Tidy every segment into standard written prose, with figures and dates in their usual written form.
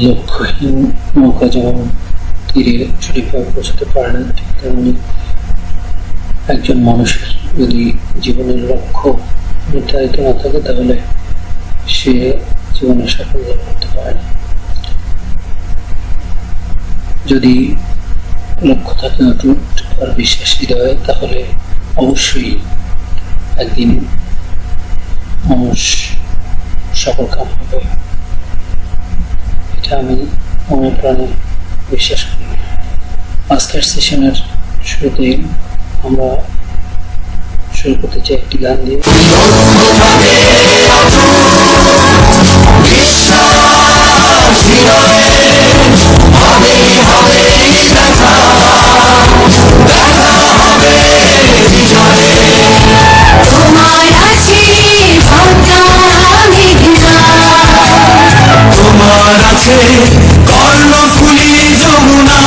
লক্ষ্যহীন নৌকা যেমন তীরে সঠিকভাবে পৌঁছাতে পারে না, ঠিক তেমনি একজন মানুষের যদি জীবনের লক্ষ্য নির্ধারিত না থাকে তাহলে সে জীবনে সাফল্য করতে পারে না। যদি লক্ষ্য থাকে অটুট আর বিশ্বাস হৃদয়ে, তাহলে অবশ্যই একদিন মানুষ সফল কাম হবে। এটা আমি মনে প্রাণে বিশ্বাস করি। আজকের সেশনের শুরুতে আমরা শুরু করতে চাই একটি গান দিয়ে। কর্ণফুলী যমুনা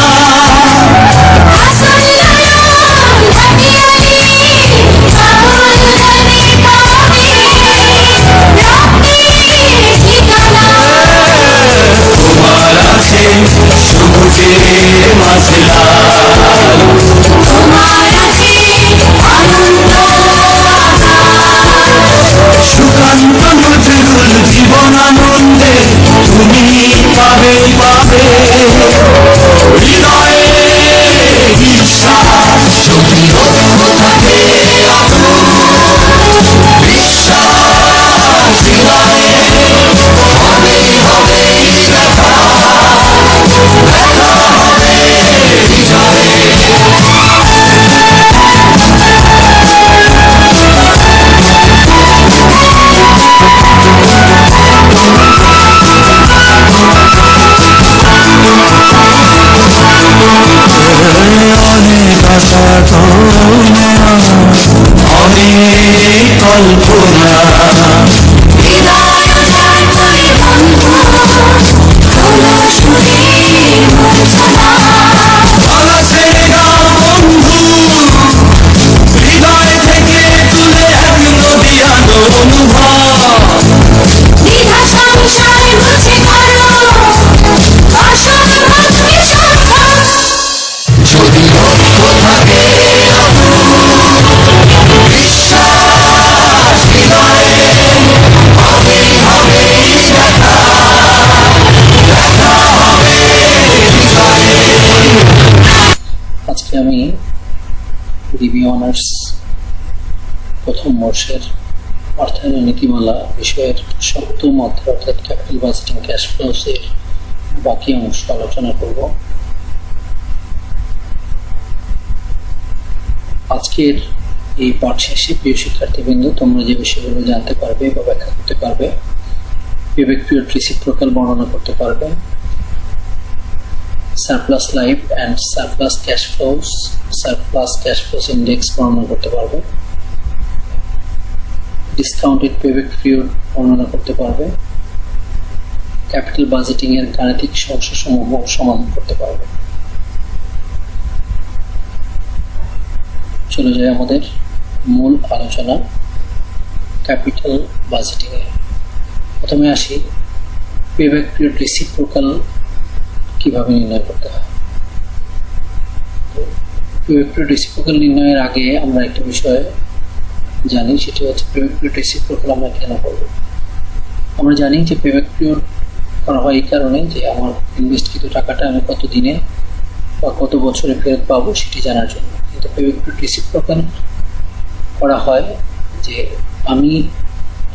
সবুজের মাঝে সুকান্ত নজরুল জীবনানন্দে তুমি পাবে পাবে হৃদয়ে বিশ্বাস যদি থাকে বিশ্বাস হৃদয়ে হবে হবে দেখা হবে হৃদয়ে। অনেক আশা অনেক কল্পনা বলা ছেড়ে দাও বন্ধু, হৃদয় থেকে তুলে এক নদীয়ানো অনুভব যদি লক্ষ্য থাকে বিশ্বাস হৃদয়ে হবে হবে দেখা হবে হৃদয়ে। আজকে আমি ডিবি অনার্স প্রথম বর্ষের অর্থায়ন নীতিমালা বিষয়ের সপ্তম অধ্যায় অর্থাৎ ক্যাপিটাল বাজেটিং ক্যাশ ফ্লোস এর বাকি অংশ আলোচনা করব। আজকের এই পাঠ শেষে প্রিয় শিক্ষার্থীবৃন্দ, তোমরা যে বিষয়গুলো জানতে পারবে বা ব্যাখ্যা করতে পারবে, পেব্যাক পিরিয়ড রেসিপ্রোকাল বর্ণনা করতে পারবে, surplus live and surplus cash flows index বর্ণনা করতে পারবে, ডিসকাউন্টেড পেব্যাক পিরিয়ড বর্ণনা করতে পারবে, ক্যাপিটাল বাজেটিং এর গাণিতিক সমস্যাসমূহ সমাধান করতে পারবে। চলে যায় আমাদের মূল আলোচনা ক্যাপিটাল বাজেটিং এ। প্রথমে আসি পেব্যাক পিরিয়ড রেসিপ্রোকাল কিভাবে নির্ণয় করতে হয়। পেব্যাক পিরিয়ড রেসিপ্রোকাল নির্ণয়ের আগে আমরা একটা বিষয় জানি, সেটি হচ্ছে পেব্যাক পিরিয়ড রেসিপ্রোকাল আমরা কেন করব। আমরা জানি যে পেব্যাক পিরিয়ড করা হয় এই কারণে যে আমার ইনভেস্টকৃত টাকাটা আমি কত দিনে বা কত বছরে ফেরত পাবো সেটি জানার জন্য। কিন্তু পেব্যাক পিরিয়ড রেসিপ্রোকাল করা হয় যে আমি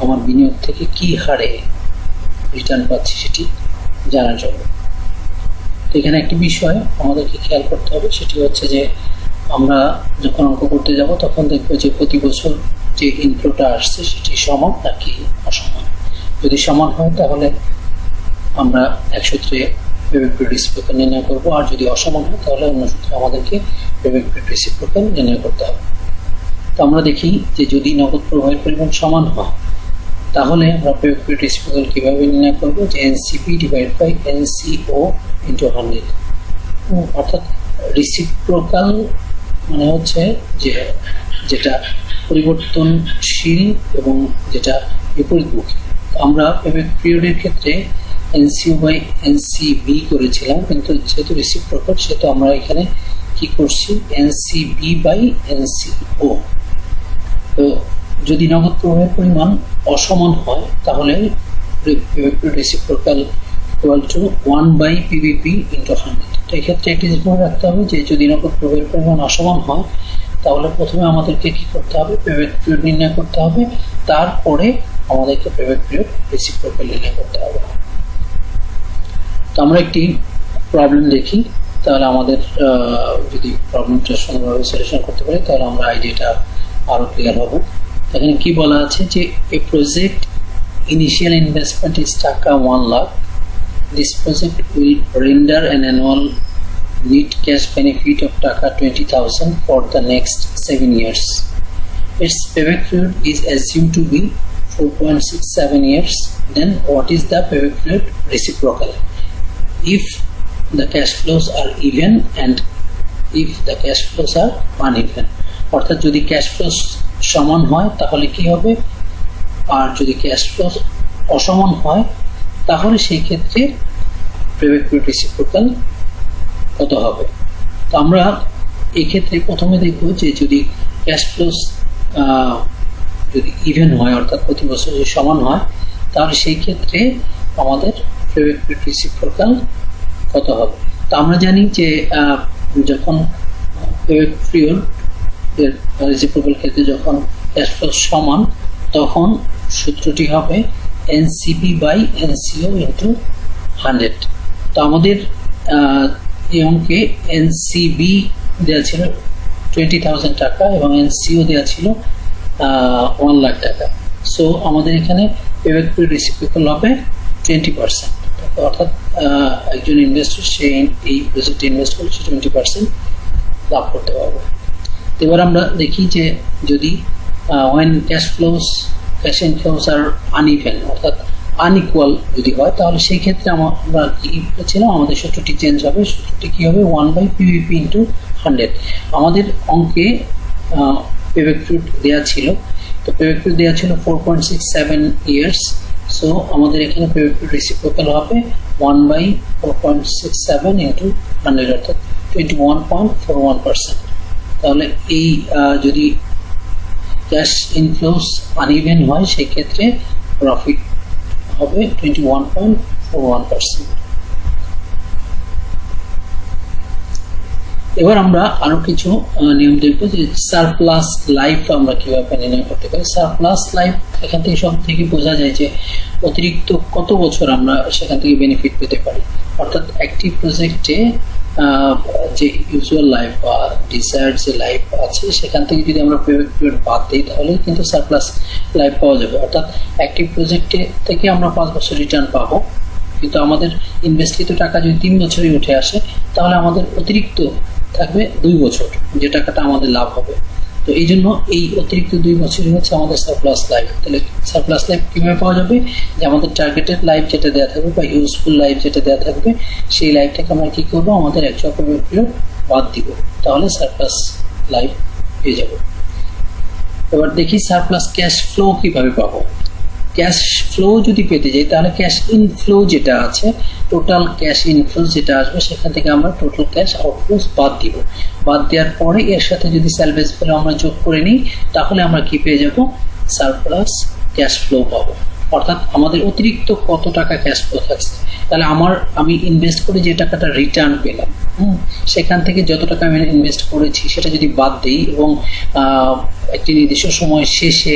আমার বিনিয়োগ থেকে কি হারে রিটার্ন পাচ্ছি সেটি জানার জন্য। তো এখানে একটি বিষয় আমাদেরকে খেয়াল করতে হবে, সেটি হচ্ছে যে আমরা যখন অঙ্ক করতে যাব তখন দেখবো যে প্রতি বছর যে ইনফ্লোটা আসছে সেটি সমান নাকি অসমান। যদি সমান হয় তাহলে আমরা এক সূত্রে পেব্যাক পিরিয়ড রেসিপ্রোকাল নির্ণয় করবো, আর যদি অসমান হয় তাহলে অন্য সূত্রে আমাদেরকে পেব্যাক পিরিয়ড রেসিপ্রোকাল নির্ণয় করতে হবে। তো আমরা দেখি যে যদি নগদ প্রবাহের পরিমাণ সমান হয় তাহলে আমরা পেব্যাক পিরিয়ড রেসিপ্রোকাল কিভাবে নির্ণয় করবো, যে NCP divide by NCO into 100। অর্থাৎ রেসিপ্রোকাল মানে হচ্ছে যে যেটা পরিবর্তনশীল এবং যেটা বিপরীতমুখী। আমরা পেব্যাক পিরিয়ডের ক্ষেত্রে এনসিও বাই এনসিবি করেছিলাম, কিন্তু যেহেতু রেসিপ্রোকাল সেহেতু আমরা এখানে কি করছি এনসিবি বাই এনসিও। তো যদি নগদ প্রবাহের পরিমাণ অসমান হয় তাহলে রেসিপ্রোকাল ইকুয়াল টু 1/PVP × 100। তো এক্ষেত্রে একটি জিনিস মনে রাখতে হবে যে যদি নগদ প্রবাহের পরিমাণ অসমান হয় তাহলে প্রথমে আমাদেরকে কি করতে হবে পেব্যাক পিরিয়ড নির্ণয় করতে হবে, তারপরে আমাদেরকে পেব্যাক পিরিয়ড রেসিপ্রোকাল নির্ণয় করতে হবে। তো আমরা একটি প্রবলেম দেখি, তাহলে আমাদের যদি প্রবলেমটা সুন্দরভাবে সলিউশন করতে পারি তাহলে আমরা আইডিয়াটা আরো ক্লিয়ার হবে। এখানে কি বলা আছে যে এ প্রজেক্ট ইনিশিয়াল ইনভেস্টমেন্ট ইজ টাকা 1 lakh. This project will render an annual net cash benefit of টাকা 20,000 for the next 7 years. Its payback period is assumed to be 4.67 years. Then what is the payback period reciprocal? If the cash flows are even and if the cash flows are uneven. অর্থাৎ যদি cash flows সমান হয় তাহলে কি হবে, আর যদি cash flows অসমান হয় তাহলে সেই ক্ষেত্রে পেব্যাক পিরিয়ড রেসিপ্রোকাল কত হবে। তো আমরা এই ক্ষেত্রে প্রথমে দেখব যে যদি ক্যাশ ফ্লোস যদি ইভেন হয় অর্থাৎ প্রতি বছর যদি সমান হয় তাহলে সেই ক্ষেত্রে আমাদের পেব্যাক পিরিয়ড রেসিপ্রোকাল কত হবে। তো আমরা জানি যে যখন পেব্যাক পিরিয়ড রেসিপ্রোকাল ক্ষেত্রে যখন ক্যাশ ফ্লো সমান তখন সূত্রটি হবে এনসিবি বাই এনসিও ইন্টু 100। তো আমাদের এই অঙ্কে এনসিবি দেওয়া ছিল 20,000 টাকা এবং এনসিও দেওয়া ছিল 1 লাখ টাকা। সো আমাদের এখানে পেব্যাক পিরিয়ড রেসিপ্রোকাল হবে 20%, অর্থাৎ একজন ইনভেস্টর সে এই প্রজেক্টে ইনভেস্ট করলে সে 20% লাভ করতে পারবে। এবার আমরা দেখি যে যদি when cash inflows are uneven অর্থাৎ আনইকুয়াল যদি হয় তাহলে সেই ক্ষেত্রে আমরা কি বলেছিলাম আমাদের সূত্রটি চেঞ্জ হবে। সূত্রটি কি হবে 1/PVP × 100। আমাদের অঙ্কে পেব্যাক পিরিয়ড দেওয়া ছিল, তো পেব্যাক পিরিয়ড দেওয়া ছিল 4.67 ইয়ার্স। সো আমাদের এখানে পেব্যাক পিরিয়ড রেসিপ্রোকাল হবে 1/4.67 × 100 অর্থাৎ 21.41%। তাহলে এই যদি ক্যাশ ইনফ্লোস আনইভেন হয় সেই ক্ষেত্রে প্রফিট হবে 21.41%। এবার আমরা আরো কিছু নিয়ম দেখব যে সারপ্লাস লাইফ আমরা কিভাবে নির্ণয় করতে পারি। সারপ্লাস লাইফ এখান থেকে সব থেকে বোঝা যায় যে অতিরিক্ত কত বছর আমরা সেখান থেকে বেনিফিট পেতে পারি। অর্থাৎ একটি প্রজেক্টে যে ইউজুয়াল লাইফ বা ডিজায়ার্ড যে লাইফ আছে সেখান থেকে যদি আমরা পেব্যাক পিরিয়ড বাদ দিই তাহলে কিন্তু সারপ্লাস লাইফ পাওয়া যাবে। অর্থাৎ একটি প্রজেক্টে থেকে আমরা 5 বছর রিটার্ন পাবো, কিন্তু আমাদের ইনভেস্টকৃত টাকা যদি 3 বছরই উঠে আসে তাহলে আমাদের অতিরিক্ত থাকবে 2 বছর যে টাকাটা আমাদের লাভ হবে। তো এই জন্য এই অতিরিক্ত 2 বছরই হচ্ছে আমাদের সারপ্লাস লাইফ। তাহলে সারপ্লাস লাইফ কিভাবে পাওয়া যাবে, যে আমাদের টার্গেটেড লাইফ যেটা দেওয়া থাকবে বা ইউজফুল লাইফ যেটা দেওয়া থাকবে সেই লাইফটাকে আমরা কি করবো আমাদের একশো পেব্যাক পিরিয়ড বাদ দিব, তাহলে সারপ্লাস লাইফ পেয়ে যাব। এবার দেখি সারপ্লাস ক্যাশ ফ্লো কিভাবে পাবো। ক্যাশ ফ্লো যদি পেতে যাই তাহলে ক্যাশ ইনফ্লো যেটা আছে টোটাল ক্যাশ ইনফ্লো যেটা আসবে সেখান থেকে আমরা টোটাল ক্যাশ আউটফ্লোস বাদ দিব। বাদ দেওয়ার পরে এর সাথে যদি স্যালভেজ ভ্যালু আমরা যোগ করে নিই তাহলে আমরা কি পেয়ে যাব সারপ্লাস ক্যাশ ফ্লো পাবো। অর্থাৎ আমাদের অতিরিক্ত কত টাকা ক্যাশ ফ্লো থাকছে, তাহলে আমি ইনভেস্ট করে যে টাকাটা রিটার্ন পেলাম সেখান থেকে যত টাকা আমি ইনভেস্ট করেছি সেটা যদি বাদ দিই এবং একটি নির্দিষ্ট সময় শেষে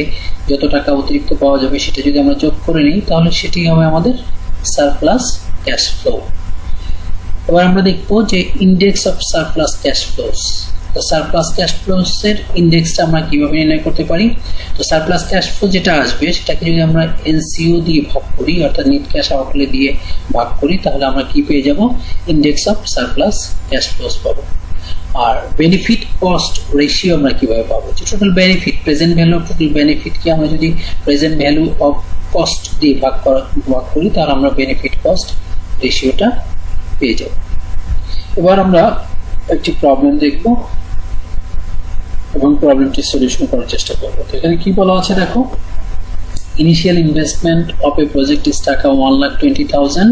যত টাকা অতিরিক্ত পাওয়া যাবে সেটা যদি আমরা যোগ করে নিই তাহলে সেটি হবে আমাদের সারপ্লাস ক্যাশ ফ্লো। এবার আমরা দেখবো যে index of surplus cash flows. তো সারপ্লাস ক্যাশ ফ্লোস এর ইন্ডেক্সটা আমরা কিভাবে নির্ণয় করতে পারি। তো সারপ্লাস ক্যাশ ফ্লো যেটা আসবে সেটাকে যদি আমরা এনসিও দিয়ে ভাগ করি অর্থাৎ নেট ক্যাশ আউটলে দিয়ে ভাগ করি তাহলে আমরা কি পেয়ে যাব index of surplus cash flows পাবো। আর বেনিফিট কস্ট রেশিও আমরা কিভাবে পাবো, যে total benefit present value of total বেনিফিটকে আমরা যদি প্রেজেন্ট ভ্যালু অফ কস্ট দিয়ে ভাগ করি তাহলে আমরা বেনিফিট কস্ট রেশিওটা পেয়ে যাব। এবার আমরা একটি প্রবলেম দেখব এবং প্রবলেমটি সলিউশন করার চেষ্টা করব। তো এখানে কি বলা আছে দেখো, initial investment of A project is টাকা 1,20,000,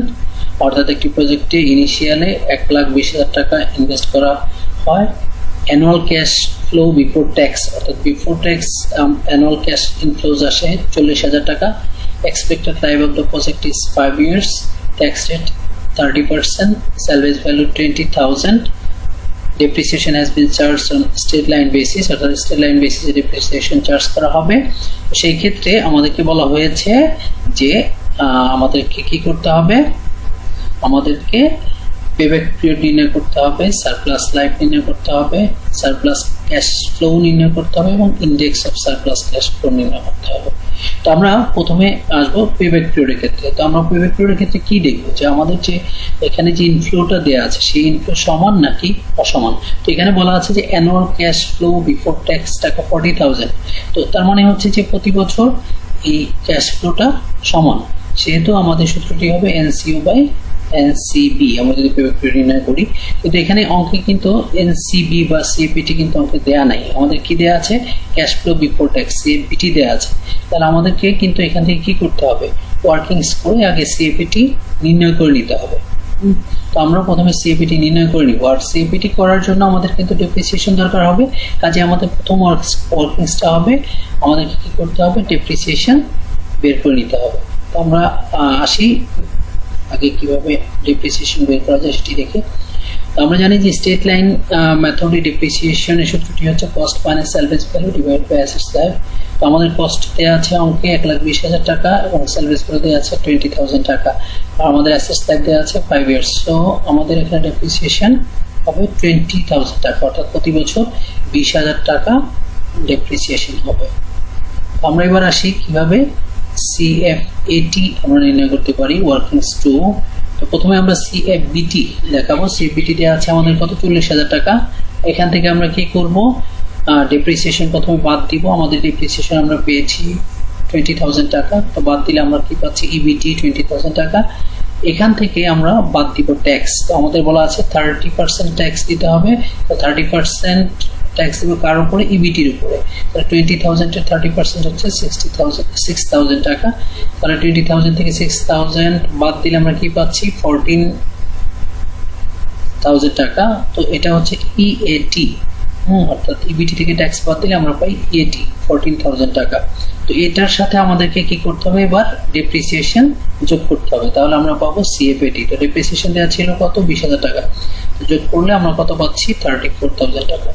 অর্থাৎ একটি প্রজেক্টে ইনিশিয়ালে 1,20,000 টাকা ইনভেস্ট করা হয়। Annual cash flow before tax, অর্থাৎ বিফোর ট্যাক্স অ্যানুয়াল ক্যাশ ইনফ্লোজ আসে 40,000 টাকা। Expected life of the project is 5 years, tax rate 30%, salvage value 20,000, depreciation has been charged on straight line basis, অর্থাৎ straight line basis এ depreciation charge করা হবে। সেই ক্ষেত্রে আমাদেরকে বলা হয়েছে যে আমাদেরকে কি করতে হবে, আমাদেরকে পেব্যাক পিরিয়ড নির্ণয় করতে হবে, সারপ্লাস লাইফ নির্ণয় করতে হবে, সারপ্লাস ক্যাশ ফ্লো নির্ণয় করতে হবে এবং index of surplus cash flow নির্ণয় করতে হবে। তো আমরা প্রথমে আসবো পেব্যাক পিরিয়ডের ক্ষেত্রে। তো আমরা পেব্যাক পিরিয়ডের ক্ষেত্রে কি দেখবো, যে আমাদের যে এখানে যে ইনফ্লোটা দেওয়া আছে সেই ইনফ্লো সমান নাকি অসমান। তো এখানে বলা আছে যে annual cash flow before tax টাকা 40,000, তো তার মানে হচ্ছে যে প্রতি বছর এই ক্যাশ ফ্লোটা সমান, সেহেতু আমাদের সূত্রটি হবে এনসিও বাই এনসিবি, আমরা যদি পেব্যাক পিরিয়ড নির্ণয় করি। কিন্তু এখানে অঙ্কে কিন্তু এনসিবি বা সিএপিটি কিন্তু অঙ্কে দেয়া নাই, আমাদের কি দেয়া আছে, ক্যাশ ফ্লো বিফোর ট্যাক্স সিএপিটি দেয়া আছে। তাহলে আমাদেরকে কিন্তু এখান থেকে কি করতে হবে, ওয়ার্কিংস করে আগে সিএপিটি নির্ণয় করে নিতে হবে। তো আমরা প্রথমে সিএপিটি নির্ণয় করে নিব, আর সিএপিটি করার জন্য আমাদের কিন্তু ডেপ্রিসিয়েশন দরকার হবে। কাজে আমাদের প্রথম ওয়ার্কিংসটা হবে, আমাদেরকে কি করতে হবে, ডেপ্রিসিয়েশন বের করে নিতে হবে। তো আমরা আসি আগে কিভাবে ডেপ্রিসিয়েশন বের করা যায় সেটি দেখে। তো আমরা জানি যে স্ট্রেট লাইন মেথডে ডেপ্রিসিয়েশনের সূত্রটি হচ্ছে cost minus salvage value divide by assets life. তো আমাদের কস্ট দেওয়া আছে অঙ্কে 1,20,000 টাকা এবং স্যালভেজ ভ্যালু দেওয়া আছে 20,000 টাকা, আর আমাদের অ্যাসেটস লাইফ দেওয়া আছে 5 years। সো আমাদের এখানে ডেপ্রিসিয়েশন হবে 20,000 টাকা, অর্থাৎ প্রতি বছর 20,000 টাকা ডেপ্রিসিয়েশন হবে। আমরা এবার আসি কিভাবে সিএফএটি আমরা নির্ণয় করতে পারি, ওয়ার্কিংস টু। তো প্রথমে আমরা সিএফবিটি দেখাবো। সিএফবিটি দেওয়া আছে আমাদের কত, 40,000 টাকা। এখান থেকে আমরা কি করব, ডেপ্রিসিয়েশন প্রথমে বাদ দিব। আমাদের ডেপ্রিসিয়েশন আমরা পেয়েছি 20,000 টাকা, তো বাদ দিলে আমরা কি পাচ্ছি, ইবিটি 20,000 টাকা। এখান থেকে আমরা বাদ দিব ট্যাক্স। তো আমাদের বলা আছে 30% ট্যাক্স দিতে হবে। তো 30% ট্যাক্স দেবো কার উপরে, ইবিটির উপরে। তাহলে 20,000 এর 30% হচ্ছে 6,000 টাকা। তাহলে 20,000 থেকে 6,000 বাদ দিলে আমরা কি পাচ্ছি, 14,000 টাকা। তো এটা হচ্ছে ইএটি, অর্থাৎ ইবিটি থেকে ট্যাক্স বাদ দিলে আমরা পাই ইএটি 14,000 টাকা। তো এটার সাথে আমাদেরকে কি করতে হবে, এবার ডেপ্রিসিয়েশন যোগ করতে হবে। তাহলে আমরা পাবো সিএফএটি। তো ডেপ্রিসিয়েশন দেওয়া ছিল কত, 20,000 টাকা। তো যোগ করলে আমরা কত পাচ্ছি, 34,000 টাকা।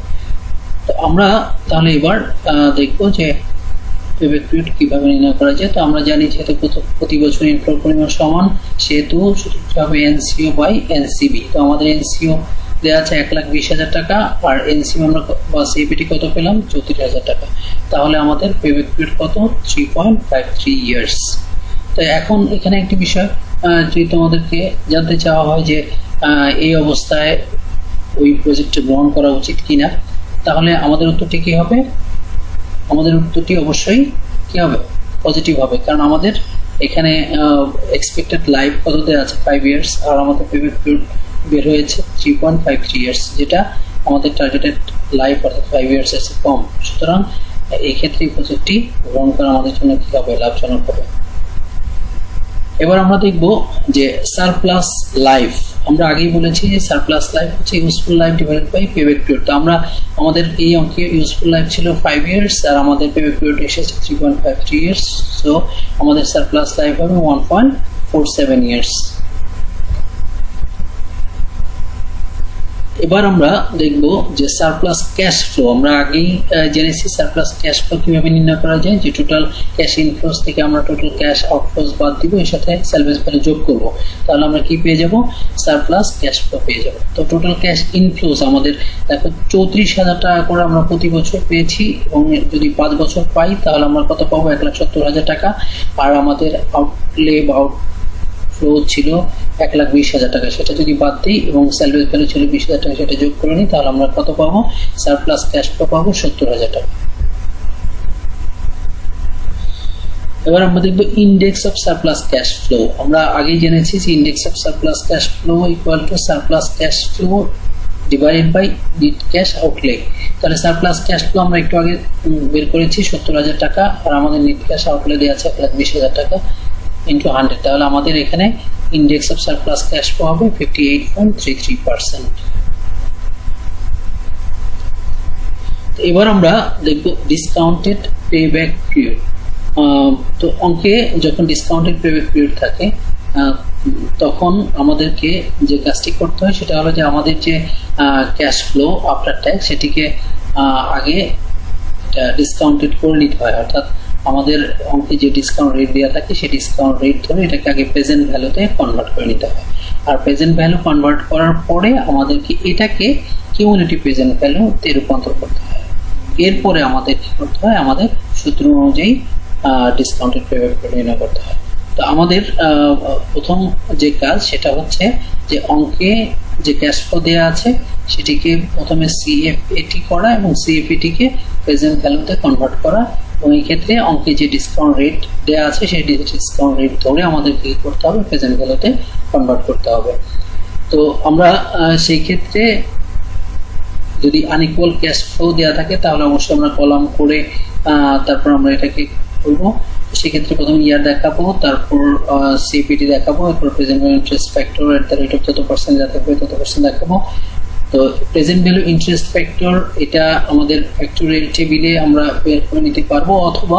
তো আমরা তাহলে এবার দেখবো যে পেব্যাক পিরিয়ড কিভাবে নির্ণয় করা যায়। তো আমরা জানি যেহেতু প্রতি বছর ইনফ্লোর পরিমাণ সমান, সেহেতু সূত্রটি হবে এনসিও বাই এনসিবি। তো আমাদের এনসিও দেওয়া আছে 1,20,000 টাকা, আর এনসিও আমরা বা সিএপিটি কত পেলাম, 34,000 টাকা। তাহলে আমাদের পেব্যাক পিরিয়ড কত, 3.53 years। তো এখন এখানে একটি বিষয় যদি তোমাদেরকে জানতে চাওয়া হয় যে এই অবস্থায় ওই প্রজেক্টে গ্রহণ করা উচিত কিনা, তাহলে আমাদের উত্তরটি কি হবে, আমাদের উত্তরটি অবশ্যই কি হবে, পজিটিভ হবে। কারণ আমাদের এখানে এক্সপেক্টেড লাইফ কত দেওয়া আছে, 5 years, আর আমাদের পেব্যাক পিরিয়ড বের হয়েছে 3.53 years, যেটা আমাদের টার্গেটেড লাইফ অর্থাৎ 5 years এর কম। সুতরাং এই ক্ষেত্রে এই প্রজেক্টটি গ্রহণ করা আমাদের জন্য কি হবে, লাভজনক হবে। এবার আমরা দেখব যে সারপ্লাস লাইফ। আমরা আগেই বলেছি যে সারপ্লাস লাইফ হচ্ছে useful life divided by payback period. তো আমরা আমাদের এই অঙ্কে ইউজফুল লাইফ ছিল 5 years, আর আমাদের পেব্যাক পিরিয়ড এসেছে 3.53 years। সো আমাদের সারপ্লাস লাইফ হবে 1.47 years। এবার আমরা দেখব যে সারপ্লাস ক্যাশ ফ্লো। আমরা আগেই জেনেছি সারপ্লাস ক্যাশ ফ্লো কিভাবে নির্ণয় করা যায়, যে টোটাল ক্যাশ ইনফ্লোস থেকে আমরা টোটাল ক্যাশ আউটফ্লোস বাদ দিব, এর সাথে স্যালভেজ ভ্যালু যোগ করব। তাহলে আমরা কি পেয়ে যাব, সারপ্লাস ক্যাশ ফ্লো পেয়ে যাব। তো টোটাল ক্যাশ ইনফ্লোস আমাদের দেখো 34,000 টাকা করে আমরা প্রতি বছর পেয়েছি, এবং যদি 5 বছর পাই তাহলে আমরা কত পাবো, 1,70,000 টাকা। আর আমাদের আউটলে বা ফ্লো ছিল 1,20,000 টাকা, সেটা যদি বাদ দিই এবং স্যালভেজ ভ্যালু ছিল 20,000 টাকা, সেটা যোগ করে নিই, তাহলে আমরা কত পাবো, সারপ্লাস ক্যাশ ফ্লো পাবো 70,000 টাকা। এবার আমরা দেখবো index of surplus cash flow. আমরা আগেই জেনেছি যে index of surplus cash flow equal to surplus cash flow divided by net cash outlay. তাহলে সারপ্লাস ক্যাশ ফ্লো আমরা একটু আগে বের করেছি 70,000 টাকা, আর আমাদের নেট ক্যাশ আউটলে দেওয়া আছে 1,20,000 টাকা ইন্টু 100। তাহলে আমাদের এখানে index of surplus cash flow হবে 58.33%। এবার আমরা দেখব ডিসকাউন্টেড পেব্যাক পিরিয়ড। তো অঙ্কে যখন ডিসকাউন্টেড পেব্যাক পিরিয়ড থাকে তখন আমাদেরকে যে কাজটি করতে হয় সেটা হলো যে আমাদের যে ক্যাশ ফ্লো আফটার ট্যাক্স সেটিকে আগে ডিসকাউন্টেড করে নিতে হয়, অর্থাৎ আমাদের অঙ্কে যে ডিসকাউন্ট রেট দেওয়া থাকে সেই ডিসকাউন্ট রেট ধরে এটাকে আগে প্রেজেন্ট ভ্যালুতে কনভার্ট করে নিতে হয়। আর প্রেজেন্ট ভ্যালু কনভার্ট করার পরে আমাদেরকে এটাকে কিউমুলেটিভ প্রেজেন্ট ভ্যালুতে রূপান্তর করতে হয়। এরপরে আমাদের কি করতে হয়, আমাদের সূত্র অনুযায়ী ডিসকাউন্টেড পেব্যাক পিরিয়ড নির্ণয় করতে হয়। তো আমাদের প্রথম যে কাজ সেটা হচ্ছে যে অঙ্কে যে ক্যাশ ফ্লো দেওয়া আছে সেটিকে প্রথমে সিএফএটি করা এবং সিএফএটিকে প্রেজেন্ট ভ্যালুতে কনভার্ট করা, এবং এই ক্ষেত্রে অঙ্কে যে ডিসকাউন্ট রেট দেওয়া আছে সেই ডিসকাউন্ট রেট ধরে আমাদের কি করতে হবে, প্রেজেন্ট ভ্যালুতে কনভার্ট করতে হবে। তো আমরা সেই ক্ষেত্রে যদি আনইকুয়াল ক্যাশ ফ্লো দেওয়া থাকে তাহলে অবশ্যই আমরা কলাম করে তারপর আমরা এটাকে করবো। সেক্ষেত্রে প্রথমে ইয়ার দেখাবো, তারপর সিপিটি দেখাবো, এরপর present value interest factor at the rate of যত পার্সেন্ট যা থাকবে তত পার্সেন্ট দেখাবো। তো প্রেজেন্ট ভ্যালু ইন্টারেস্ট ফ্যাক্টর এটা আমাদের ফ্যাক্টরিয়াল টেবিলে আমরা বের করে নিতে পারবো, অথবা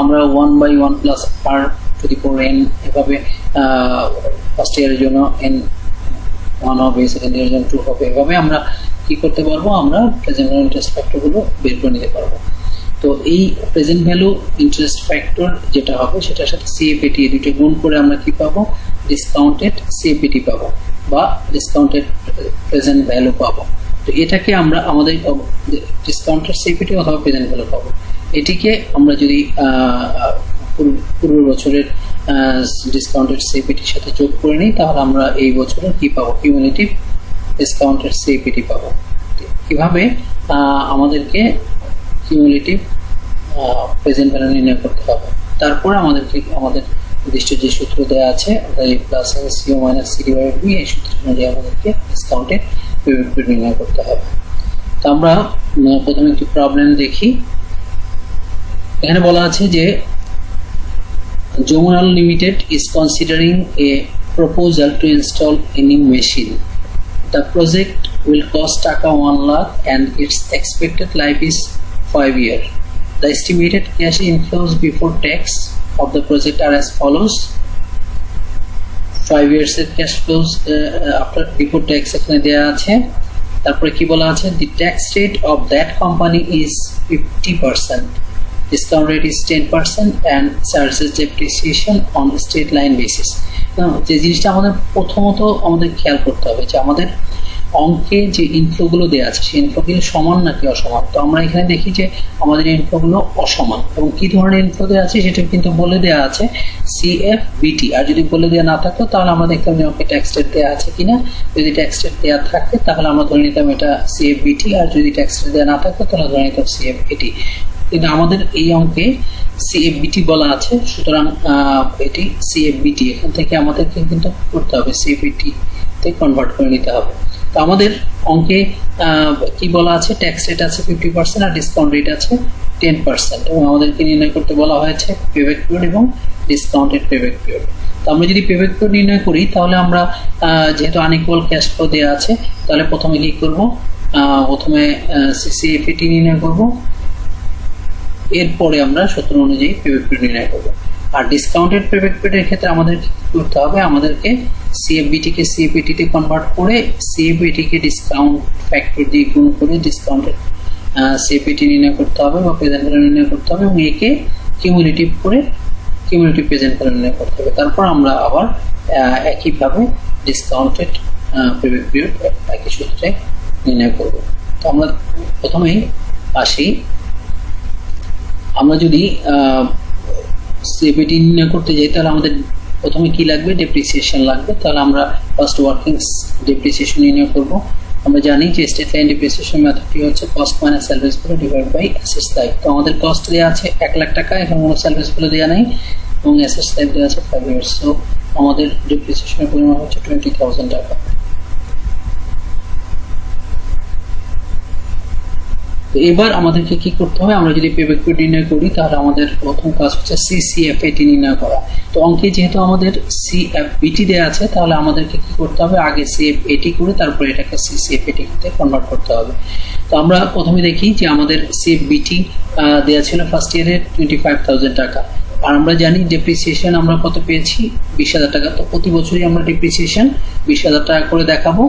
আমরা 1/1 plus r to the power n এভাবে ফার্স্ট ইয়ারের জন্য n 1 হবে, সেকেন্ড ইয়ারের জন্য 2 হবে, এভাবে আমরা কি করতে পারবো, আমরা প্রেজেন্ট ভ্যালু ইন্টারেস্ট ফ্যাক্টরগুলো বের করে নিতে পারবো। তো এই প্রেজেন্ট ভ্যালু ইন্টারেস্ট ফ্যাক্টর যেটা হবে সেটার সাথে সিএপিটি দুটো গুণ করে আমরা কি পাবো, ডিসকাউন্টেড সিএপিটি পাবো বা ডিসকাউন্টেড প্রেজেন্ট ভ্যালু পাবো। তো এটাকে আমরা আমাদের ডিসকাউন্টেড সিএপিটি অথবা প্রেজেন্ট ভ্যালু পাবো। এটিকে আমরা যদি পূর্বের বছরের ডিসকাউন্টেড সিএপিটির সাথে যোগ করে নিই তাহলে আমরা এই বছরের কি পাবো, কিউমুলেটিভ ডিসকাউন্টেড সিএপিটি পাবো। এভাবে আমাদেরকে কিউমুলেটিভ প্রেজেন্ট ভ্যালু নির্ণয় করতে হবে। তারপরে আমাদেরকে আমাদের নির্দিষ্ট যে সূত্র দেওয়া আছে plus CO minus C divided B, এই সূত্র অনুযায়ী আমাদেরকে ডিসকাউন্টেড পেব্যাক পিরিয়ড নির্ণয় করতে হবে। তো আমরা প্রথমে একটি প্রবলেম দেখি। এখানে বলা আছে যে Jamuna limited is considering a proposal to install a new machine. The project will cost taka 1 lakh and its expected life is 5 years. The estimated cash inflows before tax of the project are as follows. 5 years cash flows after before tax এখানে দেয়া আছে। তারপরে কি বলা আছে, the tax rate of that company is 50%, discount rate is 10% and charges depreciation on straight line basis. যে জিনিসটা আমাদের প্রথমত আমাদের খেয়াল করতে হবে যে আমাদের অঙ্কে যে ইনফ্লোগুলো দেওয়া আছে সেই ইনফ্লোগুলো সমান নাকি অসমান। তো আমরা এখানে দেখি যে আমাদের ইনফ্লোগুলো অসমান, এবং কি ধরনের ইনফ্লো দেওয়া আছে সেটা কিন্তু বলে দেওয়া আছে সিএফবিটি। আর যদি বলে দেওয়া না থাকতো তাহলে আমরা দেখতাম যে অঙ্কে ট্যাক্স রেট দেওয়া আছে কিনা। যদি ট্যাক্স রেট দেওয়া থাকে তাহলে আমরা ধরে নিতাম এটা সিএফবিটি, আর যদি ট্যাক্স রেট দেওয়া না থাকতো তাহলে ধরে নিতাম সিএফএটি। কিন্তু আমাদের এই অঙ্কে সিএফবিটি বলা আছে, সুতরাং এটি সিএফবিটি, এখান থেকে আমাদেরকে কিন্তু করতে হবে সিএফবিটি তে কনভার্ট করে নিতে হবে। তো আমাদের অঙ্কে কি বলা আছে, ট্যাক্স রেট আছে 50% আর ডিসকাউন্ট রেট আছে 10%, এবং আমাদেরকে নির্ণয় করতে বলা হয়েছে পেব্যাক পিরিয়ড এবং ডিসকাউন্টেড পেব্যাক পিরিয়ড। তো আমরা যদি পেব্যাক পিরিয়ড নির্ণয় করি তাহলে আমরা যেহেতু আনইকুয়াল ক্যাশ ফ্লো দেওয়া আছে তাহলে প্রথমে কি করব, প্রথমে সিএফএটি নির্ণয় করব, এরপরে আমরা সূত্র অনুযায়ী পেব্যাক পিরিয়ড নির্ণয় করব। আর ডিসকাউন্টেড পেব্যাক পিরিয়ডের ক্ষেত্রে আমাদের কি করতে হবে, আমাদেরকে সিএফবিটি কে সিএফএটি তে কনভার্ট করে সিএফএটি কে ডিসকাউন্ট ফ্যাক্টর দিয়ে গুণ করে ডিসকাউন্টেড সিএফএটি নির্ণয় করতে হবে বা প্রেজেন্ট ভ্যালু নির্ণয় করতে হবে, এবং একে কিউমুলেটিভ করে কিউমুলেটিভ প্রেজেন্ট ভ্যালু নির্ণয় করতে হবে। তারপর আমরা আবার একইভাবে ডিসকাউন্টেড পেব্যাক পিরিয়ড একই সূত্রে নির্ণয় করব। তো আমরা প্রথমেই আসি, আমরা যদি সিএফএটি নির্ণয় করতে যাই তাহলে আমাদের প্রথমে কি লাগবে, ডেপ্রিসিয়েশন লাগবে। তাহলে আমরা ফার্স্ট ওয়ার্কিং ডেপ্রিসিয়েশন নির্ণয় করব। আমরা জানি যে স্টেট লাইন ডেপ্রিসিয়েশন মেথডটি হচ্ছে cost minus service value divide by assets life. তো আমাদের কস্ট দেওয়া আছে 1 লাখ টাকা, এখানে কোনো সার্ভিস ভ্যালু দেওয়া নেই, এবং অ্যাসেটস লাইফ দেওয়া আছে 5 ইয়ার্স। সো আমাদের ডেপ্রিসিয়েশনের পরিমাণ হচ্ছে 20,000 টাকা। তো এবার আমাদেরকে কি করতে হবে, আমরা যদি পেব্যাক পিরিয়ড নির্ণয় করি তাহলে আমাদের প্রথম কাজ হচ্ছে CCFAT নির্ণয় করা। তো অঙ্কে যেহেতু আমাদের CFBT দেওয়া আছে তাহলে আমাদেরকে কি করতে হবে, আগে CFAT করে তারপর এটাকে CCFAT তে কনভার্ট করতে হবে। তো আমরা প্রথমে দেখি যে আমাদের CFBT দেওয়া ছিল ফার্স্ট ইয়ারে 25,000 টাকা, আর আমরা জানি ডেপ্রিসিয়েশন আমরা কত পেয়েছি, 20,000 টাকা। তো প্রতি বছরই আমরা ডেপ্রিসিয়েশন 20,000 টাকা করে দেখাবো।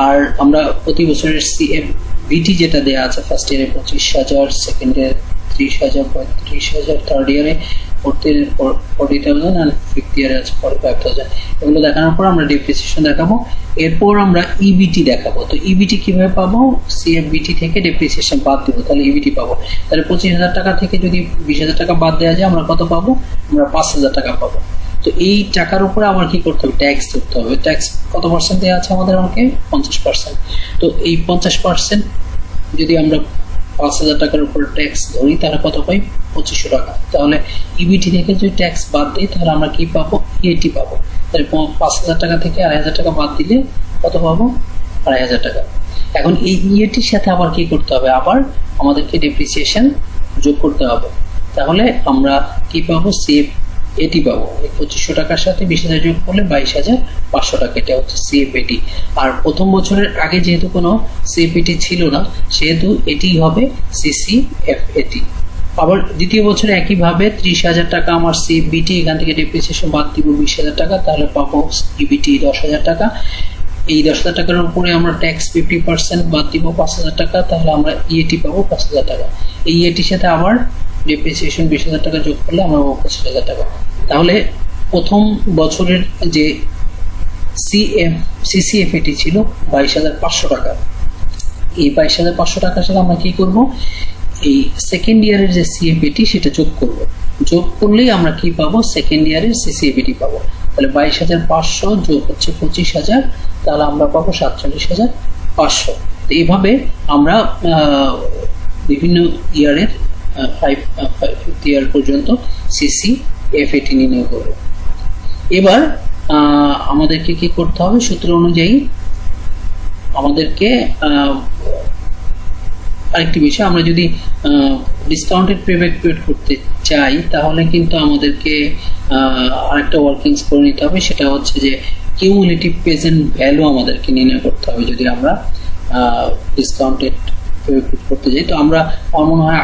আর আমরা প্রতি বছরের CFBT যেটা দেওয়া আছে ফার্স্ট ইয়ারে 25,000, সেকেন্ড ইয়ারে 30,000, 35,000, থার্ড ইয়ারে 40,000 আর ফিফথ ইয়ারে আছে 45,000। এগুলো দেখানোর পর আমরা ডেপ্রিসিয়েশন দেখাবো। এরপর আমরা EBT দেখাবো। তো EBT কিভাবে পাবো, CFBT থেকে ডেপ্রিসিয়েশন বাদ দেবো, তাহলে EBT পাবো। তাহলে 25,000 টাকা থেকে যদি 20,000 টাকা বাদ দেওয়া যায় আমরা কত পাবো, আমরা 5,000 টাকা পাবো। তো এই টাকার উপরে আমার কি করতে হবে, ট্যাক্স ধরতে হবে। ট্যাক্স কত পার্সেন্ট দেওয়া আছে আমাদের অঙ্কে, 50%। তো এই 50% যদি আমরা 5,000 টাকার উপর ট্যাক্স ধরি তাহলে কত পাই, 2500 টাকা। তাহলে EBT থেকে যদি ট্যাক্স বাদ দিই তাহলে আমরা কি পাবো, EAT পাবো। তাহলে 5,000 টাকা থেকে 2,500 টাকা বাদ দিলে কত পাবো, 2,500 টাকা। এখন এই EATর সাথে আবার কি করতে হবে, আবার আমাদেরকে ডেপ্রিসিয়েশন যোগ করতে হবে। তাহলে আমরা কি পাবো, CFAT পাবো। 2500 টাকার সাথে 20,000 যোগ করলে 22,500 টাকা, এটা হচ্ছে CFAT। আর প্রথম বছরের আগে যেহেতু কোনো CFAT ছিল না সেহেতু এটি হবে CCFAT। আবার দ্বিতীয় বছরে একইভাবে 30,000 টাকা আমার CFBT, এখান থেকে ডেপ্রিসিয়েশন বাদ দিব 20,000 টাকা, তাহলে পাবো EBT 10,000 টাকা। এই 10,000 টাকার উপরে আমরা ট্যাক্স 50% বাদ দিব 5,000 টাকা, তাহলে আমরা EAT পাবো 5,000 টাকা। এই EATর সাথে আবার ডেপ্রিসিয়েশন 20,000 টাকা যোগ করলে আমরা 25,000 টাকা। তাহলে প্রথম বছরের যে CCFAT ছিল 22,500 টাকা। এই 22,500 টাকার সাথে আমরা কি করব, এই সেকেন্ড ইয়ারের যে CFAT সেটা যোগ করব। যোগ করলেই আমরা কি পাবো, সেকেন্ড ইয়ারের CCFAT পাবো। তাহলে 22,500 যোগ হচ্ছে 25,000, তাহলে আমরা পাবো 47,500। তো এইভাবে আমরা বিভিন্ন ইয়ারের 5th ইয়ার পর্যন্ত CCFAT নির্ণয় করব। এবার আমাদেরকে কি করতে হবে, সূত্র অনুযায়ী আমাদেরকে আরেকটি বিষয়, আমরা যদি ডিসকাউন্টেড পেব্যাক পিরিয়ড করতে চাই তাহলে কিন্তু আমাদেরকে আরেকটা ওয়ার্কিংস করে নিতে হবে, সেটা হচ্ছে যে কিউমুলেটিভ প্রেজেন্ট ভ্যালু আমাদেরকে নির্ণয় করতে হবে যদি আমরা ডিসকাউন্টেড পেব্যাক পিরিয়ড করতে যাই। তো আমরা আমার মনে হয়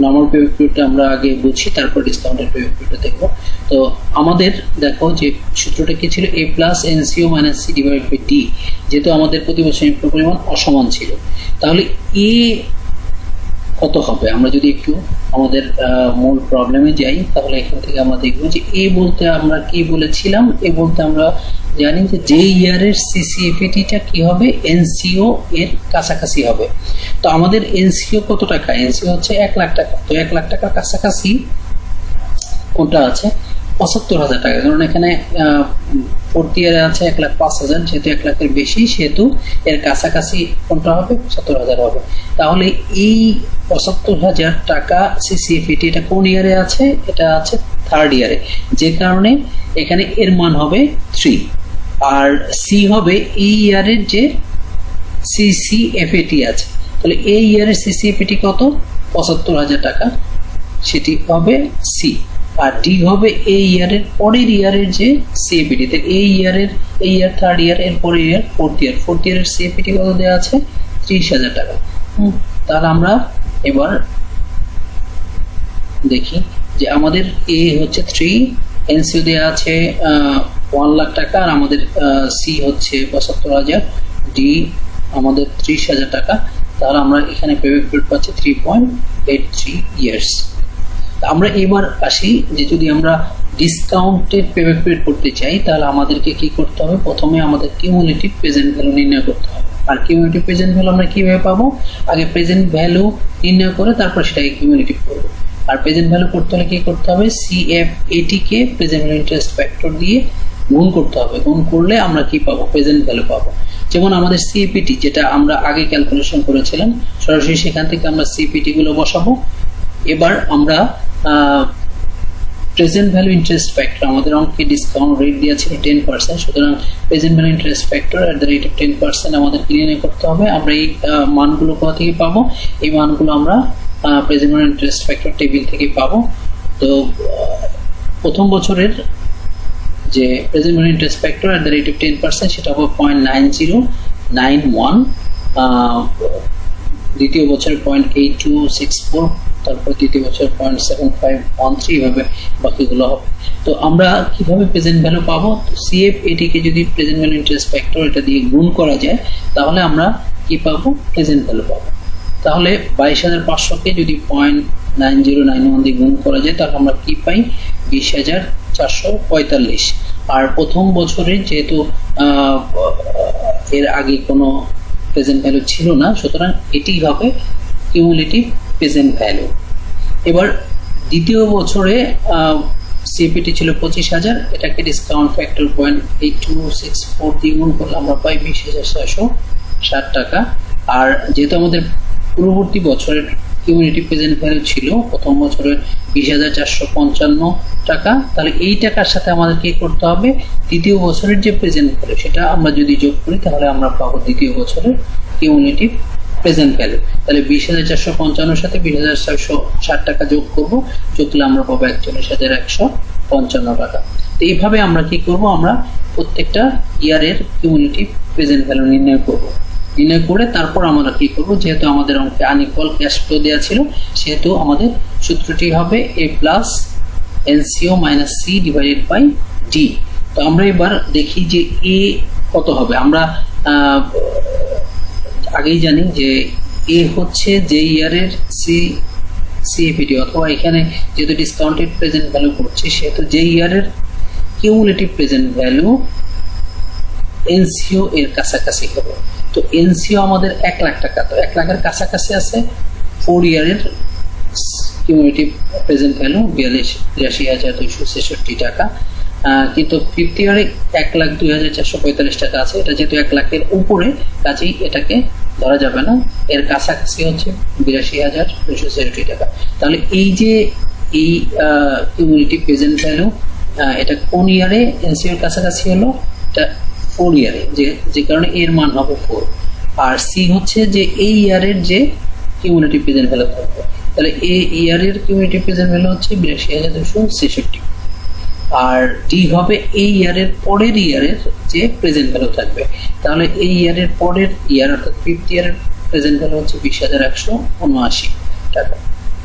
নরমাল পেব্যাক পিরিয়ডটা আমরা আগে বুঝি, তারপর ডিসকাউন্টেড পেব্যাক পিরিয়ডটা দেখবো। তো আমাদের দেখো যে সূত্রটা কি ছিল, A plus NCO minus C divide by D। যেহেতু আমাদের প্রতি বছর ইনফ্লো পরিমাণ অসমান ছিল তাহলে A কত হবে, আমরা যদি একটু আমাদের মূল প্রবলেমে যাই তাহলে এখান থেকে আমরা দেখবো যে A বলতে আমরা কি বলেছিলাম, A বলতে আমরা জানি যে ইয়ারের CCFAT-টা কি হবে, NCO এর কাছাকাছি হবে। তো আমাদের NCO কত টাকা, NCO হচ্ছে 1 লাখ টাকা। তো 1 লাখ টাকার কাছাকাছি কোনটা আছে, 75,000 টাকা। কারণ এখানে ফোর্থ ইয়ারে আছে 1,05,000, যেহেতু 1 লাখের বেশি সেহেতু এর কাছাকাছি কোনটা হবে, 75,000 হবে। তাহলে এই 75,000 টাকা CCFAT এটা কোন ইয়ারে আছে, এটা আছে থার্ড ইয়ারে, যে কারণে এখানে এর মান হবে 3। আর C হবে এই ইয়ারের যে CCFAT আছে। তাহলে এই ইয়ারের CCFAT কত, 75,000 টাকা, সেটি হবে C। আর D হবে এই ইয়ারের পরের ইয়ারের যে CFAT। এই ইয়ার থার্ড ইয়ার, এর পরের ইয়ার ফোর্থ ইয়ারের CFAT কত দেওয়া আছে, 30,000 টাকা। তাহলে আমরা এবার দেখি যে আমাদের A হচ্ছে 3, NCO দেওয়া আছে 1 লাখ টাকা, আর আমাদের C হচ্ছে 75,000, D আমাদের 30,000 টাকা। তাহলে আমরা এখানে পেব্যাক পিরিয়ড পাচ্ছি 3.83 ইয়ার্স। আমরা এবার আসি যে যদি আমরা ডিসকাউন্টেড পেব্যাক পিরিয়ড করতে চাই তাহলে আমাদেরকে কি করতে হবে, প্রথমে আমাদের কিউমুলেটিভ প্রেজেন্ট ভ্যালু নির্ণয় করতে হবে। আর কিউমুলেটিভ প্রেজেন্ট ভ্যালু আমরা কিভাবে পাবো, আগে প্রেজেন্ট ভ্যালু নির্ণয় করে তারপর সেটাকে কিউমুলেটিভ করবো। আর প্রেজেন্ট ভ্যালু করতে হলে কি করতে হবে, CFAT কে প্রেজেন্ট ভ্যালু ইন্টারেস্ট ফ্যাক্টর দিয়ে গুণ করতে হবে। গুণ করলে আমরা কি পাবো, প্রেজেন্ট ভ্যালু পাবো। যেমন আমাদের CFAT যেটা আমরা আগে ক্যালকুলেশন করেছিলাম, সরাসরি সেখান থেকে আমরা CFAT গুলো বসাবো। এবার আমরা প্রেজেন্ট ভ্যালু ইন্টারেস্ট ফ্যাক্টর আমাদের অঙ্কে ডিসকাউন্ট রেট দেওয়া ছিল 10%, সুতরাং present value interest factor at the rate of 10% আমাদের নির্ণয় করতে হবে। আমরা এই মানগুলো কোথা থেকে পাবো? এই মানগুলো আমরা present value interest factor table থেকে পাবো। তো প্রথম বছরের যে present value interest factor at the rate of 10% সেটা হবে 0.9091, দ্বিতীয় বছরে 0.8264, তারপর তৃতীয় বছর 0.7513, এভাবে বাকিগুলো হবে। তো আমরা কিভাবে প্রেজেন্ট ভ্যালু পাবো? তো সিএফ এটিকে যদি প্রেজেন্ট ভ্যালু ইন্টারেস্ট ফ্যাক্টর এটা দিয়ে গুণ করা যায় তাহলে আমরা কি পাবো? প্রেজেন্ট ভ্যালু পাবো। তাহলে 22,500 কে যদি 0.9091 দিয়ে গুণ করা যায় তাহলে আমরা কি পাই? 20,445। আর প্রথম বছরে যেহেতু এর আগে কোনো প্রেজেন্ট ভ্যালু ছিল না, সুতরাং এটি হবে কিউমুলেটিভ প্রেজেন্ট ভ্যালু। এবার দ্বিতীয় বছরে সিপিটি ছিল 25,000, এটাকে ডিসকাউন্ট ফ্যাক্টর 0.8264 দিয়ে গুণ করলে আমরা পাই 20,660 টাকা। আর যেহেতু আমাদের পূর্ববর্তী বছরের কিউমুলেটিভ প্রেজেন্ট ভ্যালু ছিল প্রথম বছরের 20,455 টাকা, তাহলে এই টাকার সাথে আমাদের কি করতে হবে? দ্বিতীয় বছরের যে প্রেজেন্ট ভ্যালু সেটা আমরা যদি যোগ করি তাহলে আমরা পাবো দ্বিতীয় বছরের কিউমুলেটিভ প্রেজেন্ট ভ্যালু। তাহলে 20,455 সাথে 20,660 টাকা যোগ করব, যোগ করলে আমরা পাবো 41,155 টাকা। তো এইভাবে আমরা কি করব? আমরা প্রত্যেকটা ইয়ারের কিউমুলেটিভ প্রেজেন্ট ভ্যালু নির্ণয় করব। নির্ণয় করে তারপর আমরা কি করব? যেহেতু আমাদের অঙ্কে আনইকুয়াল ক্যাশ ফ্লো দেওয়া ছিল সেহেতু আমাদের সূত্রটি হবে A plus NCO minus C divided by D। তো আমরা এবার দেখি যে A কত হবে। আমরা আগেই জানি যে A হচ্ছে যে ইয়ারের সিএফিটি, অথবা এখানে যেহেতু ডিসকাউন্টেড প্রেজেন্ট ভ্যালু করছি সেহেতু যে ইয়ারের কিউমুলেটিভ প্রেজেন্ট ভ্যালু এনসিও এর কাছাকাছি হবে। তো এনসিও আমাদের 1 লাখ টাকা, তো 1 লাখের কাছাকাছি আছে 4 ইয়ারের কিউমুলেটিভ প্রেজেন্ট ভ্যালু 82,266 টাকা। কিন্তু ফিফথ ইয়ারে 1,02,445 টাকা আছে, এটা যেহেতু 1 লাখের উপরে কাজেই এটাকে ধরা যাবে না, এর কাছাকাছি হচ্ছে 82,266 টাকা। তাহলে এই যে এই কিউমুলেটিভ প্রেজেন্ট ভ্যালু এটা কোন ইয়ারে এনসিওর কাছাকাছি হলো? এটা 4 ইয়ারে, যে কারণে এর মান হবে 4। আর সি হচ্ছে যে এই ইয়ারের যে কিউমুলেটিভ প্রেজেন্ট ভ্যালু থাকবে, তাহলে এই ইয়ারের কিউমুলেটিভ প্রেজেন্ট ভ্যালু হচ্ছে 82,266। আর ডি হবে এই ইয়ারের পরের ইয়ারের যে প্রেজেন্ট ভ্যালু থাকবে, তাহলে এই ইয়ারের পরের ইয়ার অর্থাৎ ফিফথ ইয়ারের প্রেজেন্ট ভ্যালু হচ্ছে 20,179 টাকা।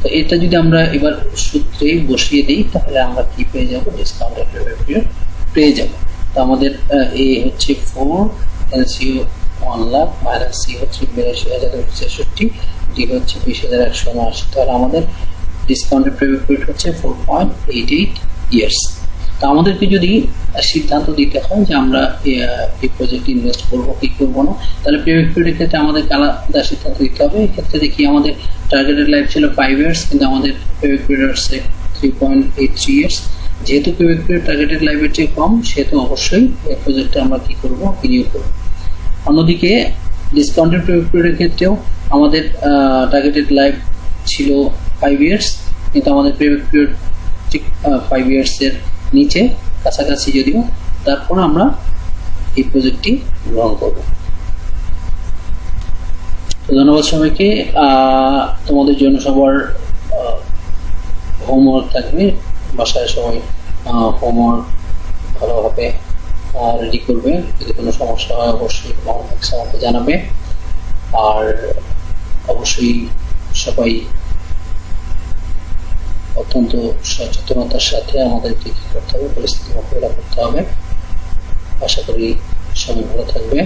তো এটা যদি আমরা এবার সূত্রে বসিয়ে দিই তাহলে আমরা কি পেয়ে যাব? ডিসকাউন্টেড রেভিনিউ পেয়ে যাব। তো আমাদের এ হচ্ছে 4, এনসিও 1 লাখ, মাইনাস সি হচ্ছে 82,266, ডি হচ্ছে 20,179। তাহলে আমাদের ডিসকাউন্টেড রেভিনিউ হচ্ছে 4.88 ইয়ার্স। তো আমাদেরকে যদি সিদ্ধান্ত দিতে হয় যে আমরা এই প্রজেক্টে ইনভেস্ট করবো কি করবো না, তাহলে পেব্যাক পিরিয়ডের ক্ষেত্রে আমাদেরকে আলাদা সিদ্ধান্ত দিতে হবে। এক্ষেত্রে দেখি আমাদের টার্গেটেড লাইফ ছিল 5 ইয়ার্স, কিন্তু আমাদের পেব্যাক পিরিয়ড হচ্ছে 3.83 ইয়ার্স। যেহেতু পেব্যাক পিরিয়ড টার্গেটেড লাইফের চেয়ে কম সেহেতু অবশ্যই এই প্রজেক্টে আমরা কি করবো? বিনিয়োগ করবো। অন্যদিকে ডিসকাউন্টেড পেব্যাক পিরিয়ডের ক্ষেত্রেও আমাদের টার্গেটেড লাইফ ছিল 5 ইয়ার্স, কিন্তু আমাদের পেব্যাক পিরিয়ড ঠিক 5 ইয়ার্সের নিচে কাছাকাছি যদিও, তারপর আমরা এই প্রজেক্টটি গ্রহণ করব। ধন্যবাদ সবাইকে। তোমাদের জন্য সবার হোমওয়ার্ক থাকবে, বাসায় সবাই হোমওয়ার্ক ভালোভাবে রেডি করবে। যদি কোনো সমস্যা হয় অবশ্যই আমাকে জানাবে। আর অবশ্যই সবাই অত্যন্ত সচেতনতার সাথে আমাদেরকে কি করতে হবে? পরিস্থিতি মোকাবিলা করতে হবে। আশা করি সবাই ভালো থাকবে।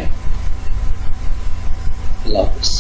আল্লাহ হাফেজ।